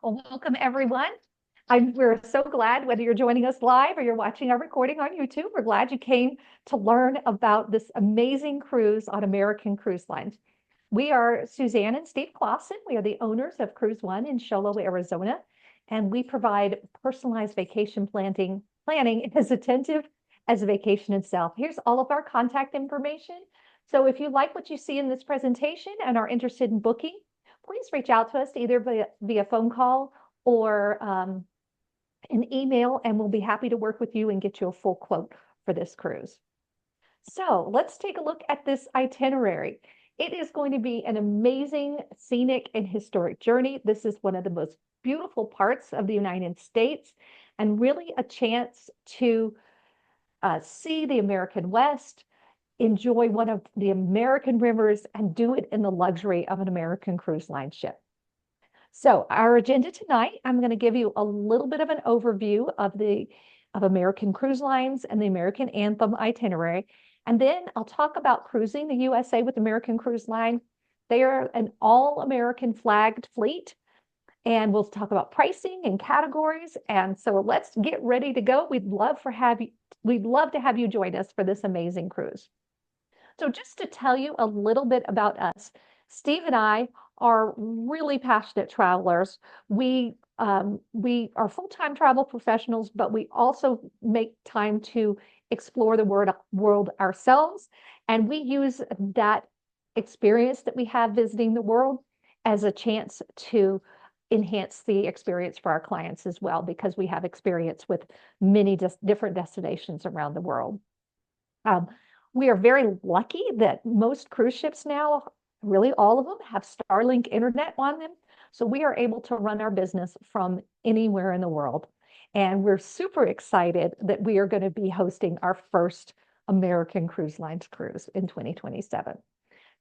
Well, welcome everyone. We're so glad whether you're joining us live or you're watching our recording on YouTube. We're glad you came to learn about this amazing cruise on American Cruise Lines. We are Suzanne and Steve Klasen. We are the owners of CruiseOne in Show Low, Arizona, and we provide personalized vacation planning as attentive as a vacation itself. Here's all of our contact information. So if you like what you see in this presentation and are interested in booking, please reach out to us either via phone call or an email, and we'll be happy to work with you and get you a full quote for this cruise. So let's take a look at this itinerary. It is going to be an amazing scenic and historic journey. This is one of the most beautiful parts of the United States and really a chance to see the American West, enjoy one of the American rivers, and do it in the luxury of an American cruise line ship. So our agenda tonight, I'm going to give you a little bit of an overview of American Cruise Lines and the American Anthem itinerary. And then I'll talk about cruising the USA with American Cruise Line. They are an all-American flagged fleet. And we'll talk about pricing and categories. And so let's get ready to go. We'd love to have you join us for this amazing cruise. So just to tell you a little bit about us, Steve and I are really passionate travelers. We are full-time travel professionals, but we also make time to explore the world ourselves. And we use that experience that we have visiting the world as a chance to enhance the experience for our clients as well, because we have experience with many different destinations around the world. We are very lucky that most cruise ships now, really all of them, have Starlink internet on them. So we are able to run our business from anywhere in the world. And we're super excited that we are going to be hosting our first American Cruise Lines cruise in 2027.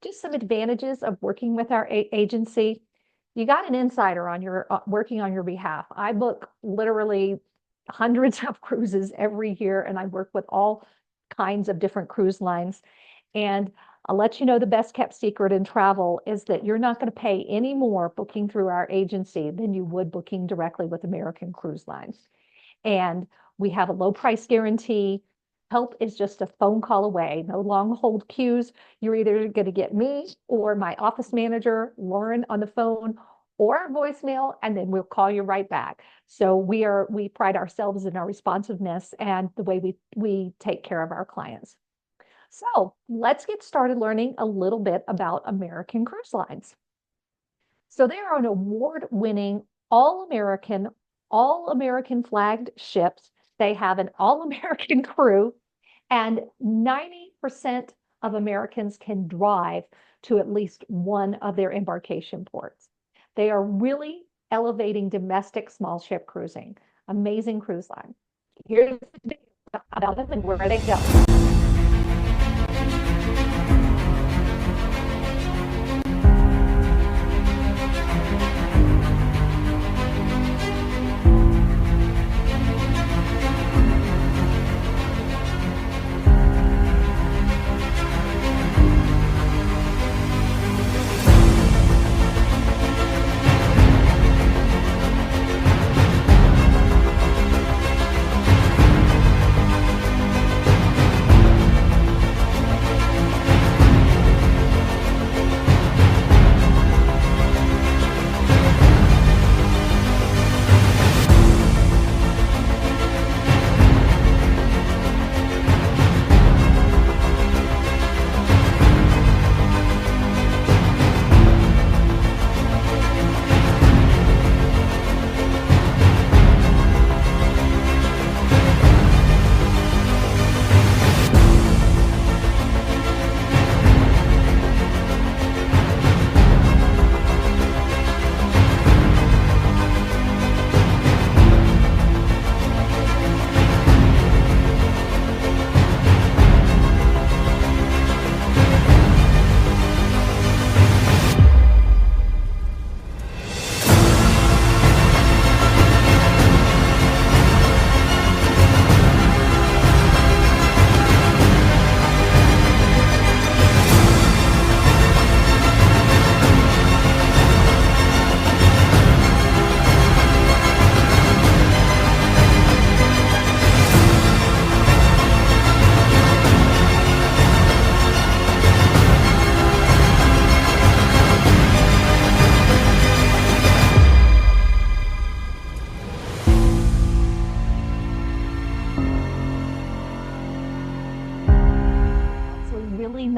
Just some advantages of working with our agency. You got an insider on your working on your behalf. I book literally hundreds of cruises every year, and I work with all kinds of different cruise lines. And I'll let you know the best kept secret in travel is that you're not going to pay any more booking through our agency than you would booking directly with American Cruise Lines. And we have a low price guarantee. Help is just a phone call away. No long hold queues. You're either going to get me or my office manager, Lauren, on the phone or a voicemail, and then we'll call you right back. So we pride ourselves in our responsiveness and the way we take care of our clients. So let's get started learning a little bit about American Cruise Lines. So they are an award-winning all-American flagged ships. They have an all-American crew, and 90% of Americans can drive to at least one of their embarkation ports. They are really elevating domestic small ship cruising. Amazing cruise line. Here's the video about them and where they go.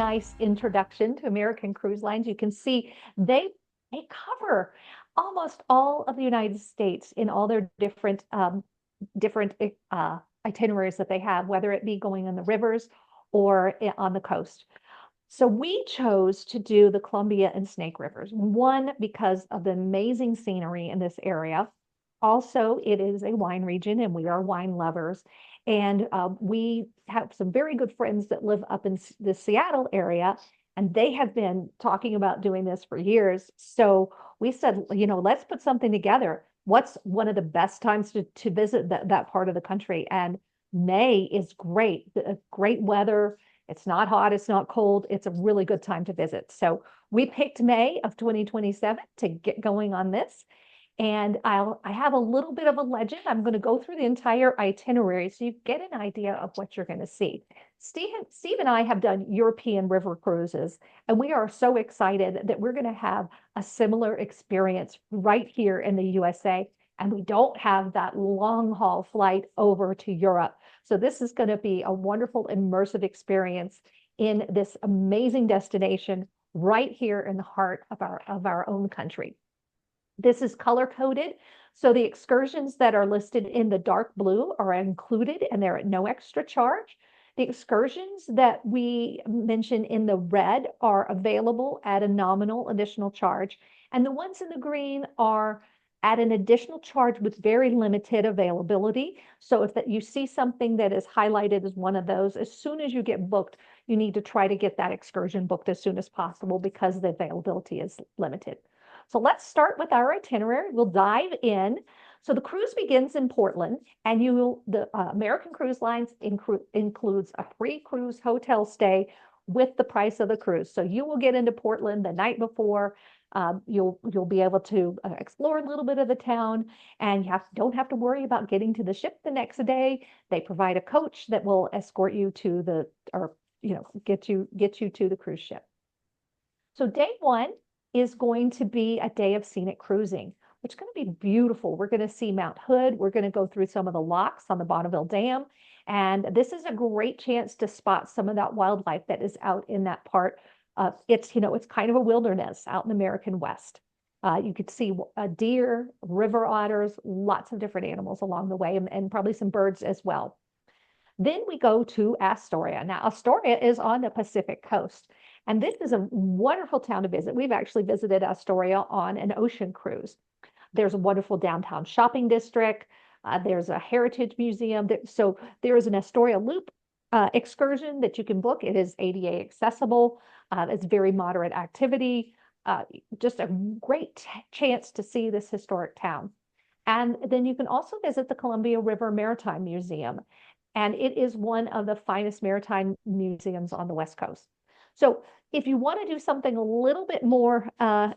nice introduction to American Cruise Lines. You can see they cover almost all of the United States in all their different itineraries that they have, whether it be going on the rivers or on the coast. So we chose to do the Columbia and Snake Rivers. One, because of the amazing scenery in this area. Also, it is a wine region and we are wine lovers. And we have some very good friends that live up in the Seattle area, and they have been talking about doing this for years. So we said, let's put something together. What's one of the best times to visit that part of the country? And May is great, great weather. It's not hot, it's not cold. It's a really good time to visit. So we picked May of 2027 to get going on this. And I have a little bit of a legend. I'm going to go through the entire itinerary so you get an idea of what you're going to see. Steve and I have done European river cruises, and we are so excited that we're going to have a similar experience right here in the USA. And we don't have that long haul flight over to Europe. So this is going to be a wonderful immersive experience in this amazing destination right here in the heart of our own country. This is color coded. So the excursions that are listed in the dark blue are included and they're at no extra charge. The excursions that we mention in the red are available at a nominal additional charge. And the ones in the green are at an additional charge with very limited availability. So if you see something that is highlighted as one of those, as soon as you get booked, you need to try to get that excursion booked as soon as possible because the availability is limited. So let's start with our itinerary. We'll dive in. So the cruise begins in Portland, and the American Cruise Lines includes a pre-cruise hotel stay with the price of the cruise. So you will get into Portland the night before. You'll be able to explore a little bit of the town, and you don't have to worry about getting to the ship the next day. They provide a coach that will escort you to get you to the cruise ship. So day one is going to be a day of scenic cruising, which is going to be beautiful. We're going to see Mount Hood. We're going to go through some of the locks on the Bonneville Dam. And this is a great chance to spot some of that wildlife that is out in that part. It's kind of a wilderness out in the American West. You could see a deer, river otters, lots of different animals along the way, and probably some birds as well. Then we go to Astoria. Now, Astoria is on the Pacific coast. And this is a wonderful town to visit. We've actually visited Astoria on an ocean cruise. There's a wonderful downtown shopping district. There's a heritage museum. So there is an Astoria Loop excursion that you can book. It is ADA accessible. It's very moderate activity. Just a great chance to see this historic town. And then you can also visit the Columbia River Maritime Museum. And it is one of the finest maritime museums on the West Coast. So if you want to do something a little bit more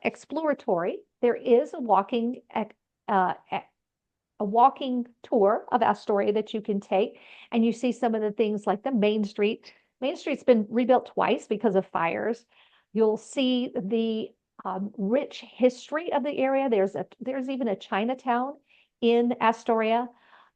exploratory, there is a walking tour of Astoria that you can take, and you see some of the things like the Main Street. Main Street's been rebuilt twice because of fires. You'll see the rich history of the area. There's even a Chinatown in Astoria.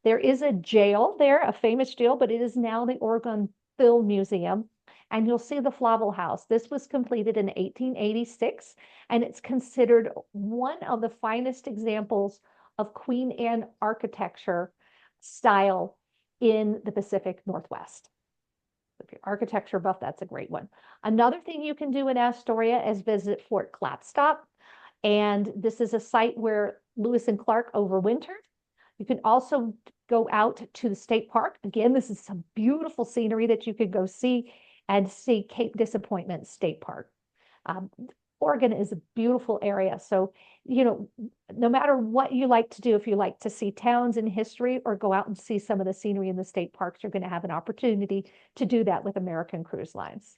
There is a jail there, a famous jail, but it is now the Oregon Film Museum. And you'll see the Flavel House. This was completed in 1886, and it's considered one of the finest examples of Queen Anne architecture style in the Pacific Northwest. If you're architecture buff, that's a great one. Another thing you can do in Astoria is visit Fort Clatsop. And this is a site where Lewis and Clark overwintered. You can also go out to the state park. Again, this is some beautiful scenery that you could go see, and see Cape Disappointment State Park. Oregon is a beautiful area. So, no matter what you like to do, if you like to see towns and history or go out and see some of the scenery in the state parks, you're going to have an opportunity to do that with American Cruise Lines.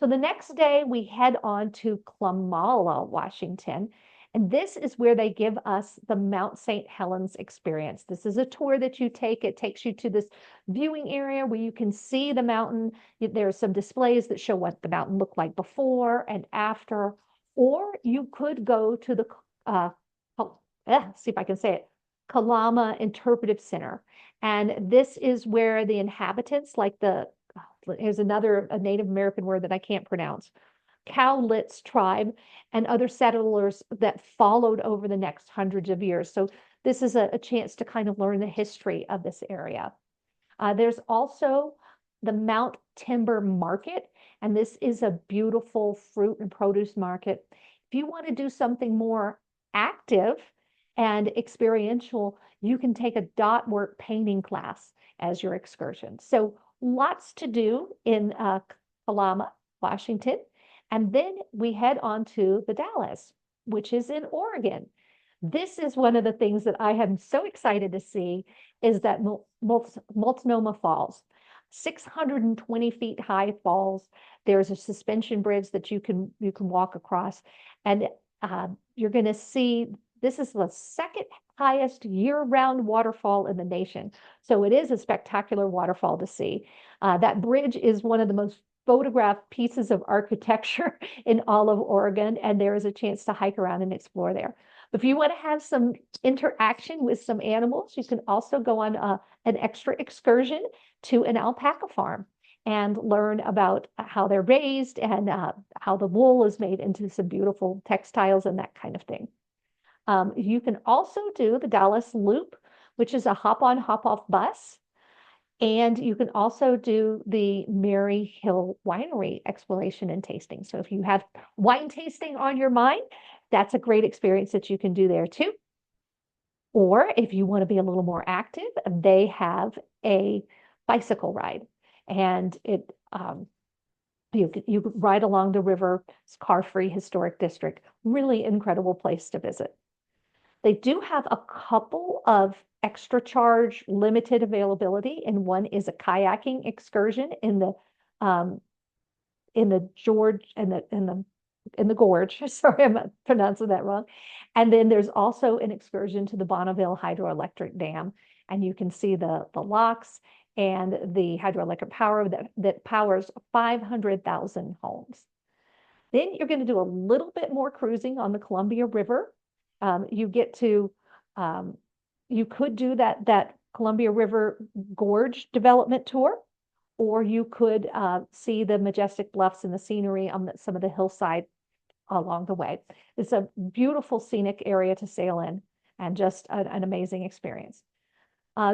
So the next day we head on to Klamala, Washington. And this is where they give us the Mount St. Helens experience. This is a tour that you take. It takes you to this viewing area where you can see the mountain. There's some displays that show what the mountain looked like before and after. Or you could go to the, see if I can say it, Kalama Interpretive Center. And this is where the inhabitants, like the here's another a Native American word that I can't pronounce. Cowlitz tribe and other settlers that followed over the next hundreds of years. So this is a chance to kind of learn the history of this area. There's also the Mount Timber Market, and this is a beautiful fruit and produce market. If you want to do something more active and experiential, you can take a dot work painting class as your excursion. So lots to do in Kalama, Washington. And then we head on to the Dalles, which is in Oregon. This is one of the things that I am so excited to see is that Multnomah Falls, 620 feet high falls. There's a suspension bridge that you can walk across, and you're going to see this is the second highest year-round waterfall in the nation. So it is a spectacular waterfall to see. That bridge is one of the most photographed pieces of architecture in all of Oregon, and there is a chance to hike around and explore there. If you want to have some interaction with some animals, you can also go on an extra excursion to an alpaca farm and learn about how they're raised and how the wool is made into some beautiful textiles and that kind of thing. You can also do the Dallas Loop, which is a hop-on, hop-off bus. And you can also do the Mary Hill Winery exploration and tasting. So if you have wine tasting on your mind, that's a great experience that you can do there too. Or if you want to be a little more active, they have a bicycle ride. And you can ride along the river, it's car-free historic district, really incredible place to visit. They do have a couple of extra charge limited availability, and one is a kayaking excursion in the gorge. Sorry, I'm pronouncing that wrong. And then there's also an excursion to the Bonneville Hydroelectric Dam, and you can see the locks and the hydroelectric power that powers 500,000 homes. Then you're going to do a little bit more cruising on the Columbia River. You get to you could do that Columbia River Gorge development tour, or you could see the majestic bluffs and the scenery on some of the hillside along the way. It's a beautiful scenic area to sail in and just an amazing experience.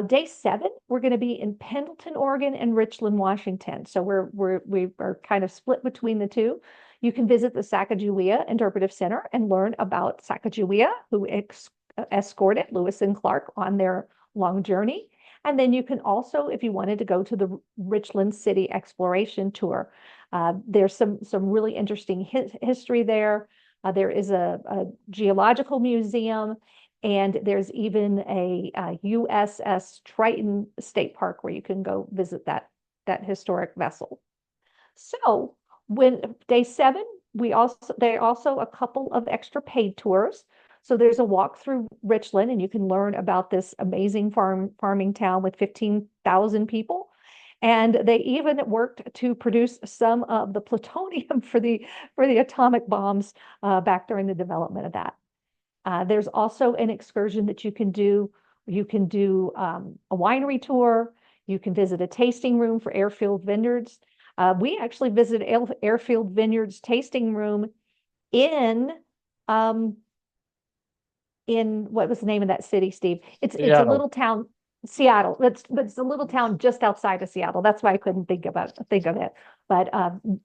Day 7, we're going to be in Pendleton, Oregon and Richland, Washington. So we are kind of split between the two. You can visit the Sacagawea Interpretive Center and learn about Sacagawea, who escorted Lewis and Clark on their long journey. And then you can also, if you wanted to go to the Richland City Exploration Tour, there's some really interesting history there. There is a geological museum, and there's even a USS Triton State Park where you can go visit that historic vessel. So when day 7, there are also a couple of extra paid tours. So there's a walk through Richland, and you can learn about this amazing farming town with 15,000 people. And they even worked to produce some of the plutonium for the atomic bombs back during the development of that. There's also an excursion that you can do. You can do a winery tour. You can visit a tasting room for Airfield Vineyards. We actually visited Airfield Vineyards tasting room in what was the name of that city, Steve? It's a little town, Seattle. But it's a little town just outside of Seattle. That's why I couldn't think of it. But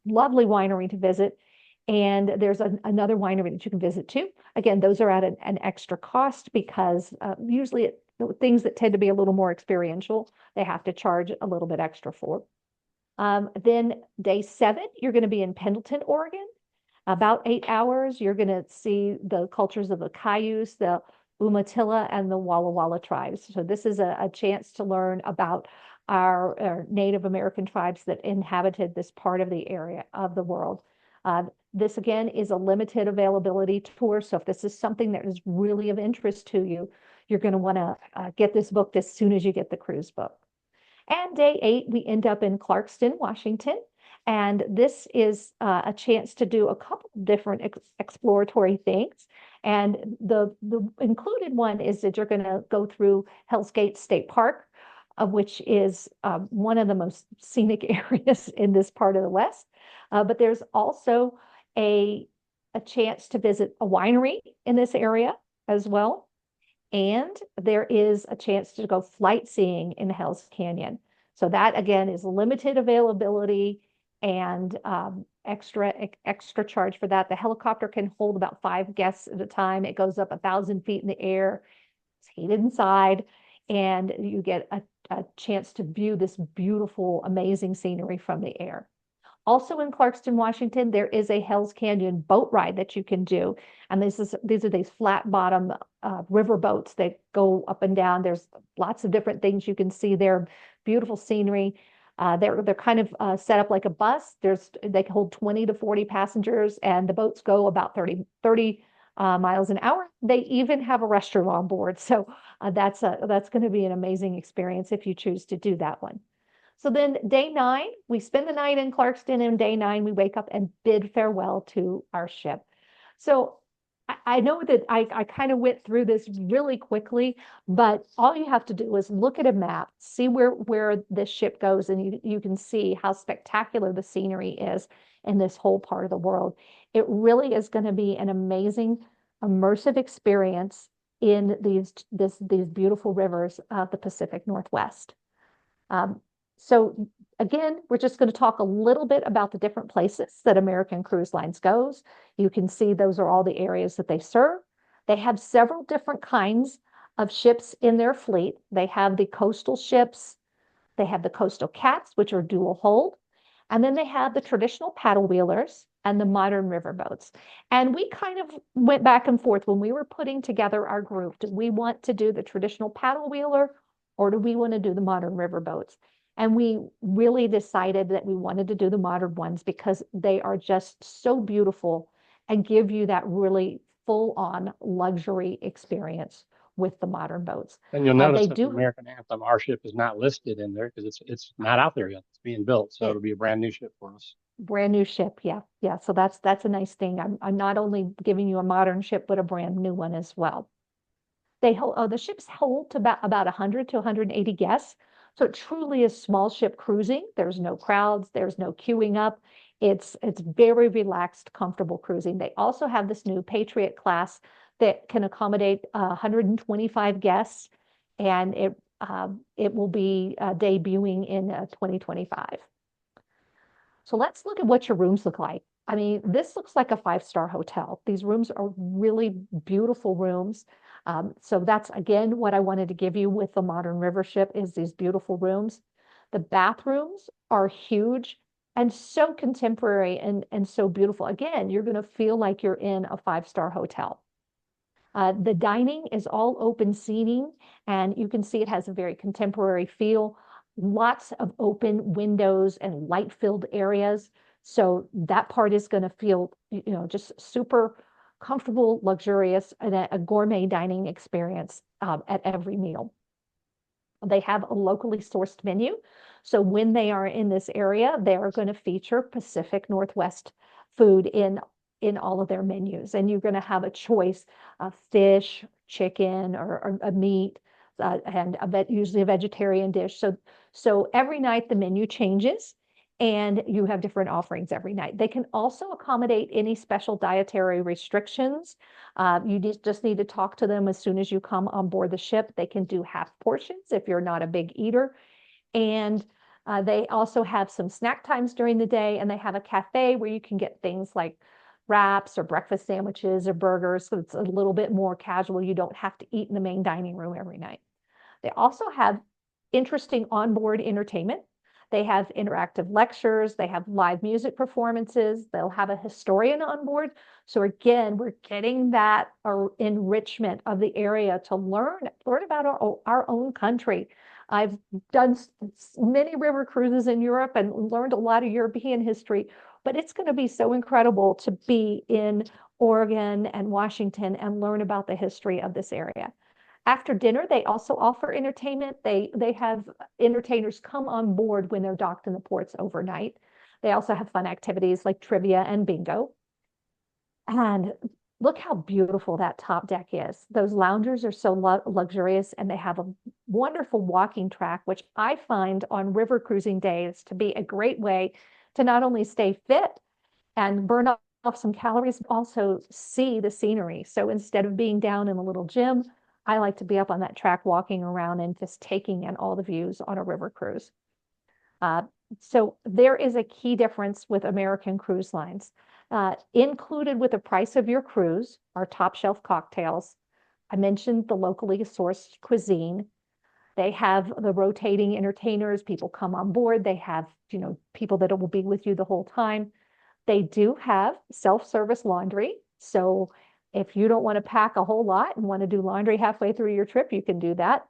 lovely winery to visit. And there's another winery that you can visit too. Again, those are at an extra cost because usually things that tend to be a little more experiential, they have to charge a little bit extra for. Then day 7, you're going to be in Pendleton, Oregon. About 8 hours, you're going to see the cultures of the Cayuse, the Umatilla, and the Walla Walla tribes. So this is a chance to learn about our Native American tribes that inhabited this part of the area of the world. This again is a limited availability tour. So if this is something that is really of interest to you, you're going to want to get this booked as soon as you get the cruise booked. And day 8, we end up in Clarkston, Washington. And this is a chance to do a couple of different exploratory things. And the included one is that you're going to go through Hell's Gate State Park. which is one of the most scenic areas in this part of the West. But there's also a chance to visit a winery in this area as well. And there is a chance to go flight seeing in Hell's Canyon. So that again is limited availability and extra charge for that. The helicopter can hold about 5 guests at a time. It goes up 1,000 feet in the air. It's heated inside, and you get a chance to view this beautiful, amazing scenery from the air. Also in Clarkston, Washington, there is a Hell's Canyon boat ride that you can do. And these are these flat bottom river boats that go up and down. There's lots of different things you can see there. Beautiful scenery. They're kind of set up like a bus. They can hold 20 to 40 passengers, and the boats go about 30 miles an hour. They even have a restroom on board. So that's going to be an amazing experience if you choose to do that one. So then day 9, we spend the night in Clarkston, and day 9, we wake up and bid farewell to our ship. So I know that I kind of went through this really quickly, but all you have to do is look at a map, see where this ship goes, and you can see how spectacular the scenery is in this whole part of the world. It really is going to be an amazing, immersive experience in these beautiful rivers of the Pacific Northwest. So again, we're just going to talk a little bit about the different places that American Cruise Lines goes. You can see those are all the areas that they serve. They have several different kinds of ships in their fleet. They have the coastal ships. They have the coastal cats, which are dual hold. And then they have the traditional paddle wheelers and the modern riverboats. And we kind of went back and forth when we were putting together our group. Do we want to do the traditional paddle wheeler, or do we want to do the modern riverboats? And we really decided that we wanted to do the modern ones because they are just so beautiful and give you that really full-on luxury experience with the modern boats. And you'll notice that the American Anthem, our ship, is not listed in there because it's not out there yet. It's being built, so it'll be a brand new ship for us. Brand new ship, yeah. So that's a nice thing. I'm not only giving you a modern ship, but a brand new one as well. The ships hold to about 100 to 180 guests. So it truly is small ship cruising. There's no crowds, there's no queuing up. It's very relaxed, comfortable cruising. They also have this new Patriot class that can accommodate 125 guests, and it will be debuting in 2025. So let's look at what your rooms look like. I mean, this looks like a 5-star hotel. These rooms are really beautiful rooms. So that's, again, what I wanted to give you with the modern river ship is these beautiful rooms. The bathrooms are huge and so contemporary and so beautiful. Again, you're going to feel like you're in a 5-star hotel. The dining is all open seating, and you can see it has a very contemporary feel. Lots of open windows and light-filled areas. So that part is going to feel, just super comfortable, luxurious, and a gourmet dining experience at every meal. They have a locally sourced menu. So when they are in this area, they are going to feature Pacific Northwest food in all of their menus. And you're going to have a choice of fish, chicken, or a meat, and usually a vegetarian dish. So every night the menu changes, and you have different offerings every night. They can also accommodate any special dietary restrictions. You just need to talk to them as soon as you come on board the ship. They can do half portions if you're not a big eater. And they also have some snack times during the day, and they have a cafe where you can get things like wraps or breakfast sandwiches or burgers. So it's a little bit more casual. You don't have to eat in the main dining room every night. They also have interesting onboard entertainment. They have interactive lectures. They have live music performances. They'll have a historian on board. So again, we're getting that enrichment of the area to learn about our own country. I've done many river cruises in Europe and learned a lot of European history, but it's going to be so incredible to be in Oregon and Washington and learn about the history of this area. After dinner, they also offer entertainment. They have entertainers come on board when they're docked in the ports overnight. They also have fun activities like trivia and bingo. And look how beautiful that top deck is. Those loungers are so luxurious, and they have wonderful walking track, which I find on river cruising days to be a great way to not only stay fit and burn off some calories, but also see the scenery. So instead of being down in a little gym, I like to be up on that track walking around and just taking in all the views on a river cruise. So there is a key difference with American Cruise Lines. Included with the price of your cruise are top shelf cocktails. I mentioned the locally sourced cuisine. They have the rotating entertainers. People come on board. They have, people that will be with you the whole time. They do have self-service laundry. So if you don't want to pack a whole lot and want to do laundry halfway through your trip, you can do that.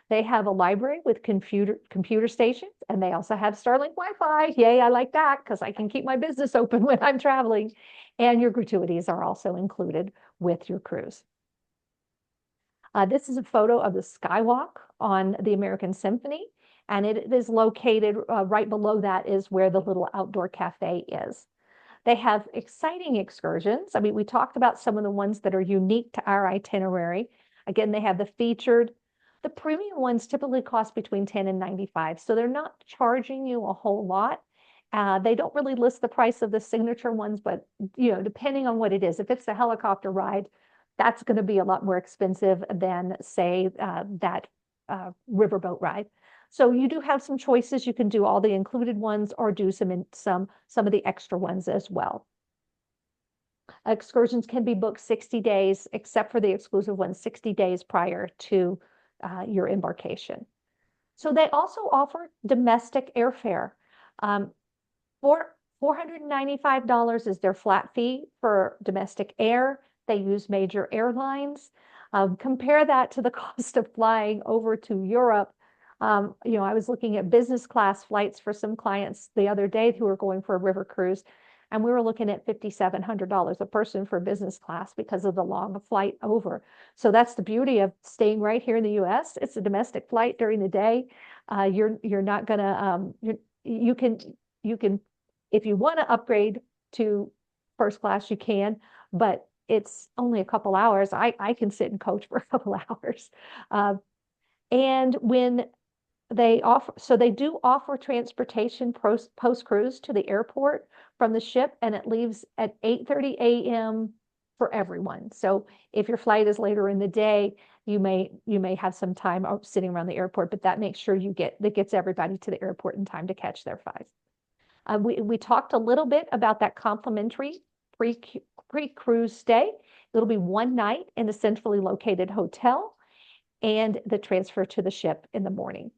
They have a library with computer stations, and they also have Starlink Wi-Fi. Yay, I like that because I can keep my business open when I'm traveling. And your gratuities are also included with your cruise. This is a photo of the Skywalk on the American Symphony, and it is located right below that is where the little outdoor cafe is. They have exciting excursions. I mean, we talked about some of the ones that are unique to our itinerary. Again, they have the featured. The premium ones typically cost between $10 and $95, so they're not charging you a whole lot. They don't really list the price of the signature ones, but depending on what it is, if it's a helicopter ride, that's going to be a lot more expensive than, say, that riverboat ride. So you do have some choices. You can do all the included ones or do some of the extra ones as well. Excursions can be booked 60 days, except for the exclusive ones, 60 days prior to your embarkation. So they also offer domestic airfare. For $495 is their flat fee for domestic air. They use major airlines. Compare that to the cost of flying over to Europe. I was looking at business class flights for some clients the other day who were going for a river cruise, and we were looking at $5,700 a person for business class because of the long flight over. So that's the beauty of staying right here in the U.S. It's a domestic flight during the day. You're not gonna you can if you want to upgrade to first class, you can, but it's only a couple hours. I can sit and coach for a couple hours. And when they do offer transportation post cruise to the airport from the ship, and it leaves at 8:30 a.m. for everyone. So if your flight is later in the day, you may have some time sitting around the airport, but that makes sure that gets everybody to the airport in time to catch their flight. We talked a little bit about that complimentary pre-cruise stay. It'll be one night in a centrally located hotel and the transfer to the ship in the morning.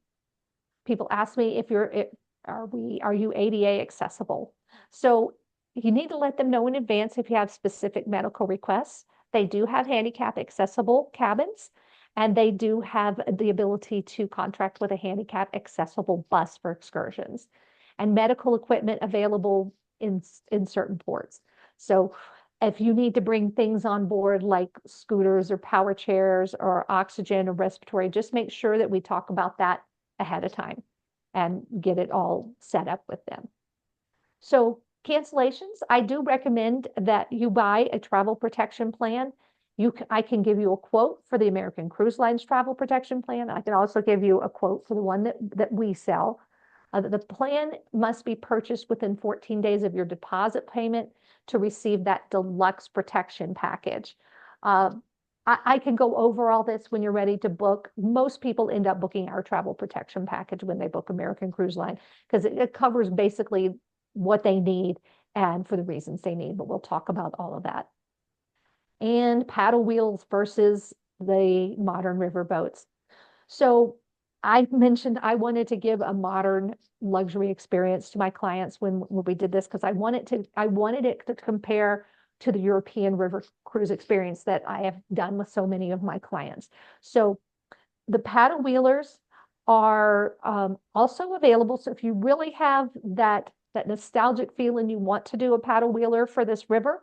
People ask me are you ADA accessible? So you need to let them know in advance if you have specific medical requests. They do have handicap accessible cabins, and they do have the ability to contract with a handicap accessible bus for excursions, and medical equipment available in certain ports. So if you need to bring things on board like scooters or power chairs or oxygen or respiratory, just make sure that we talk about that ahead of time and get it all set up with them. So cancellations, I do recommend that you buy a travel protection plan. I can give you a quote for the American Cruise Lines travel protection plan. I can also give you a quote for the one that we sell. The plan must be purchased within 14 days of your deposit payment to receive that deluxe protection package. I can go over all this when you're ready to book. Most people end up booking our travel protection package when they book American Cruise Line because it covers basically what they need and for the reasons they need, but we'll talk about all of that. And paddle wheels versus the modern river boats. So I mentioned I wanted to give a modern luxury experience to my clients when we did this because I wanted it to compare to the European river cruise experience that I have done with so many of my clients. So the paddle wheelers are also available. So if you really have that nostalgic feeling you want to do a paddle wheeler for this river,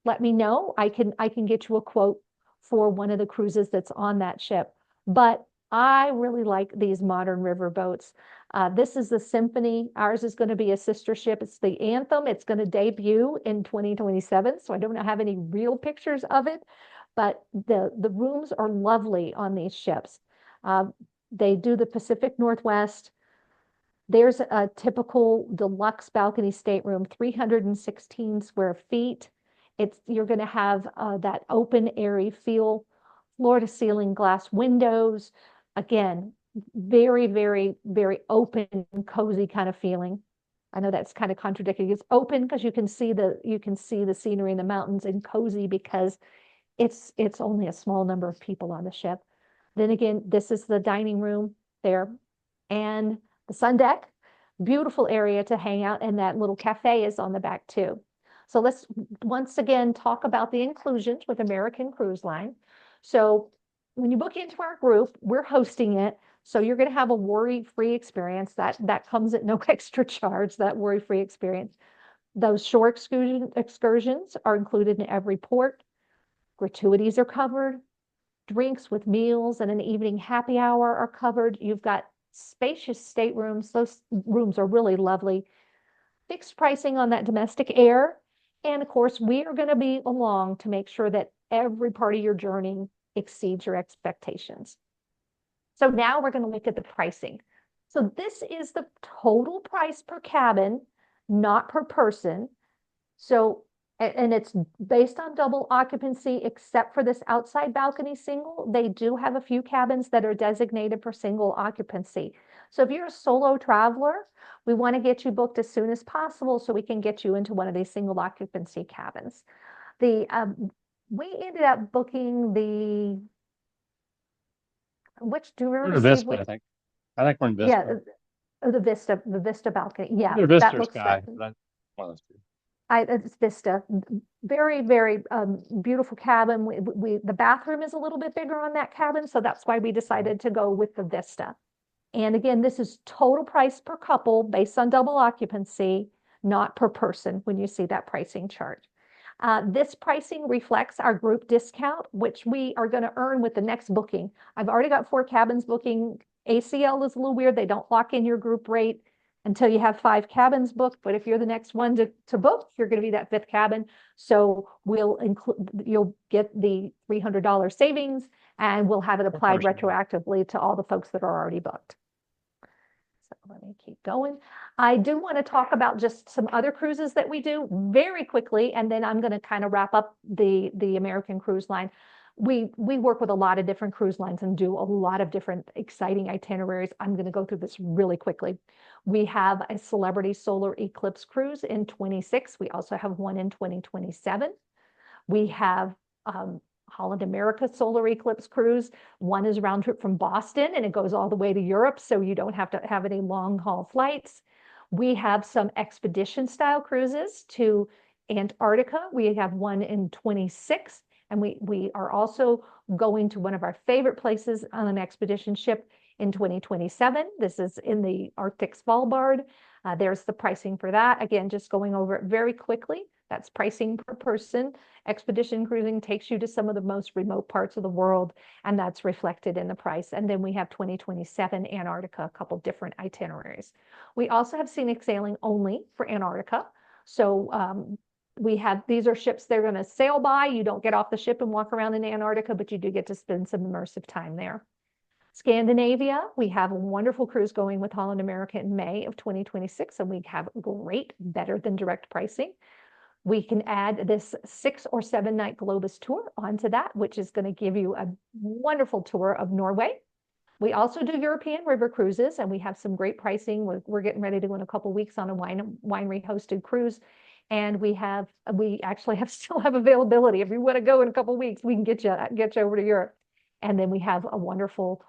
let me know. I can get you a quote for one of the cruises that's on that ship. But I really like these modern river boats. This is the Symphony. Ours is going to be a sister ship. It's the Anthem. It's going to debut in 2027. So I don't have any real pictures of it, but the rooms are lovely on these ships. They do the Pacific Northwest. There's a typical deluxe balcony stateroom, 316 square feet. You're going to have that open, airy feel, floor to ceiling glass windows. Again, very, very, very open, cozy kind of feeling. I know that's kind of contradictory. It's open because you can see the scenery in the mountains, and cozy because it's only a small number of people on the ship. Then again, this is the dining room there, and the sun deck, beautiful area to hang out, and that little cafe is on the back too. So let's once again talk about the inclusions with American Cruise Line. So when you book into our group, we're hosting it. So you're going to have a worry-free experience. That comes at no extra charge, that worry-free experience. Those shore excursions are included in every port. Gratuities are covered. Drinks with meals and an evening happy hour are covered. You've got spacious staterooms. Those rooms are really lovely. Fixed pricing on that domestic air. And of course, we are going to be along to make sure that every part of your journey exceeds your expectations. So now we're going to look at the pricing. So this is the total price per cabin, not per person. So, and it's based on double occupancy, except for this outside balcony single. They do have a few cabins that are designated for single occupancy. So if you're a solo traveler, we want to get you booked as soon as possible so we can get you into one of these single occupancy cabins. We ended up booking do you remember, We're in Steve? Vista, I think we're in Vista. Yeah, the Vista balcony. Yeah, Either Vista that or looks Sky. good. One of those two. It's Vista. Very, very beautiful cabin. The bathroom is a little bit bigger on that cabin, so that's why we decided to go with the Vista. And again, this is total price per couple based on double occupancy, not per person when you see that pricing chart. This pricing reflects our group discount, which we are going to earn with the next booking. I've already got 4 cabins booking. ACL is a little weird. They don't lock in your group rate until you have 5 cabins booked. But if you're the next one to book, you're going to be that 5th cabin. So you'll get the $300 savings, and we'll have it applied retroactively to all the folks that are already booked. So let me keep going. I do want to talk about just some other cruises that we do very quickly, and then I'm going to kind of wrap up the American Cruise Line. We work with a lot of different cruise lines and do a lot of different exciting itineraries. I'm going to go through this really quickly. We have a celebrity solar eclipse cruise in 26. We also have one in 2027. We have Holland America solar eclipse cruise. One is round trip from Boston, and it goes all the way to Europe, so you don't have to have any long haul flights. We have some expedition style cruises to Antarctica. We have one in 26, and we are also going to one of our favorite places on an expedition ship in 2027. This is in the Arctic Svalbard. There's the pricing for that. Again, just going over it very quickly. That's pricing per person. Expedition cruising takes you to some of the most remote parts of the world, and that's reflected in the price. And then we have 2027 Antarctica, a couple different itineraries. We also have scenic sailing only for Antarctica. So these are ships they're going to sail by. You don't get off the ship and walk around in Antarctica, but you do get to spend some immersive time there. Scandinavia, we have a wonderful cruise going with Holland America in May of 2026, and we have great, better than direct pricing. We can add this 6 or 7 night Globus tour onto that, which is going to give you a wonderful tour of Norway. We also do European river cruises, and we have some great pricing. We're getting ready to go in a couple weeks on a winery hosted cruise. And we actually still have availability. If you want to go in a couple weeks, we can get you over to Europe. And then we have a wonderful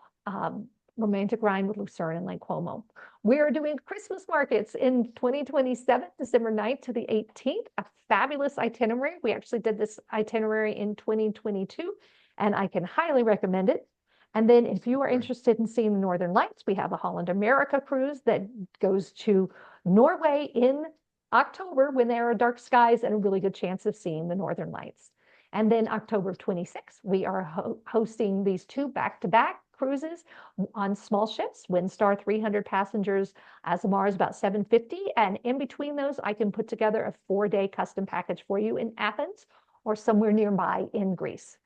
romantic ride with Lucerne and Lake Como. We are doing Christmas markets in 2027, December 9th to the 18th, a fabulous itinerary. We actually did this itinerary in 2022, and I can highly recommend it. And then if you are interested in seeing the Northern Lights, we have a Holland America cruise that goes to Norway in October when there are dark skies and a really good chance of seeing the Northern Lights. And then October of 26, we are hosting these 2 back-to-back cruises on small ships. Windstar 300 passengers, Azamar is about 750, and in between those I can put together a 4-day custom package for you in Athens or somewhere nearby in Greece.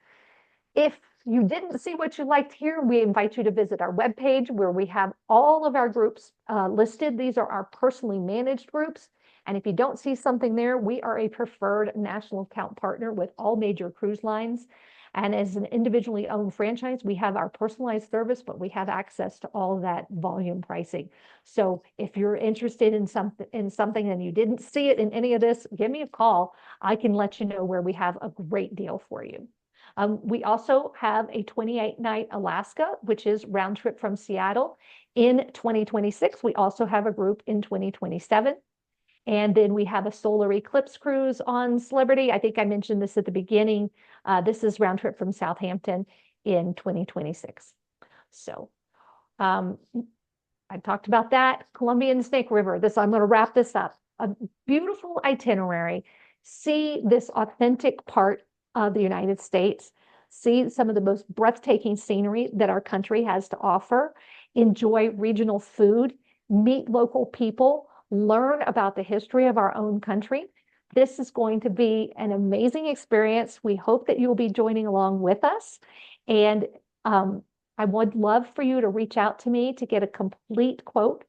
If you didn't see what you liked here, we invite you to visit our webpage where we have all of our groups listed. These are our personally managed groups. And if you don't see something there, we are a preferred national account partner with all major cruise lines. And as an individually owned franchise, we have our personalized service, but we have access to all of that volume pricing. So if you're interested in something and you didn't see it in any of this, give me a call. I can let you know where we have a great deal for you. We also have a 28-night Alaska, which is round trip from Seattle in 2026. We also have a group in 2027. And then we have a solar eclipse cruise on Celebrity. I think I mentioned this at the beginning. This is round trip from Southampton in 2026. So I talked about that. Columbia and Snake River. I'm going to wrap this up. A beautiful itinerary. See this authentic part of the United States. See some of the most breathtaking scenery that our country has to offer. Enjoy regional food. Meet local people. Learn about the history of our own country. This is going to be an amazing experience. We hope that you'll be joining along with us. And I would love for you to reach out to me to get a complete quote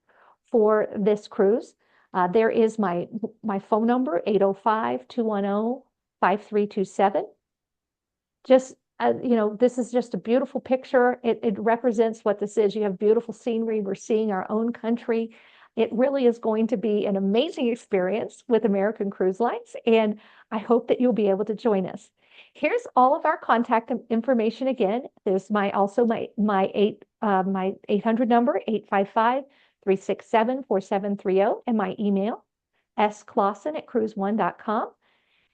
for this cruise. There is my phone number, 805-210-5327. Just, this is just a beautiful picture. It represents what this is. You have beautiful scenery. We're seeing our own country. It really is going to be an amazing experience with American Cruise Lines, and I hope that you'll be able to join us. Here's all of our contact information again. There's my 800 number, 855-367-4730, and my email, sklasen@cruiseone.com.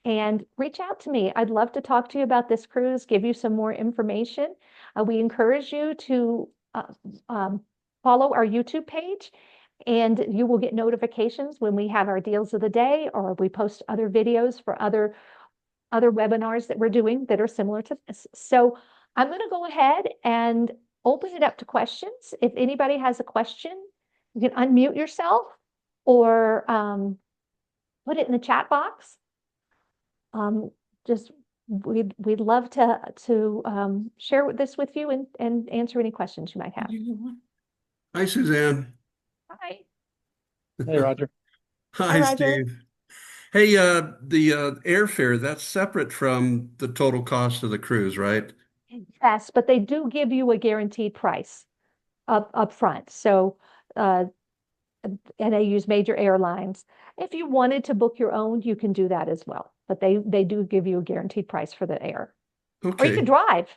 And reach out to me. I'd love to talk to you about this cruise, give you some more information. We encourage you to follow our YouTube page, and you will get notifications when we have our deals of the day, or we post other videos for other webinars that we're doing that are similar to this. So I'm going to go ahead and open it up to questions. If anybody has a question, you can unmute yourself or put it in the chat box. We'd love to share this with you and answer any questions you might have. Hi, Suzanne. Hi. Hey, Roger. Hi, Roger. Steve. Hey, the airfare, that's separate from the total cost of the cruise, right? Yes, but they do give you a guaranteed price up front. So, and they use major airlines. If you wanted to book your own, you can do that as well. But they do give you a guaranteed price for the air. Or you Okay. can drive.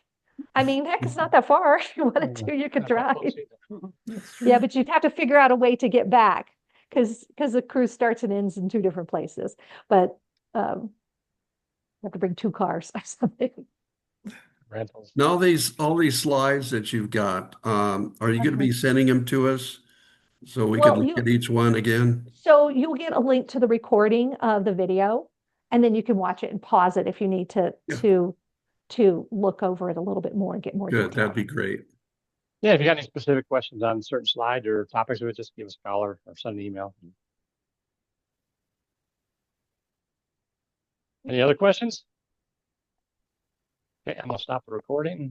I mean, heck, it's not that far. If you wanted to, you could drive. Yeah, but you'd have to figure out a way to get back because the cruise starts and ends in two different places. But you have to bring two cars or something. Rentals. Now all these slides that you've got, are you going to be sending them to us so we Well, can look at each one again? So you'll get a link to the recording of the video, and then you can watch it and pause it if you need to look over it a little bit more and get more Good, detail. that'd be great. Yeah, if you got any specific questions on certain slides or topics, just give us a call or send an email. Any other questions? Okay, I'm gonna stop the recording.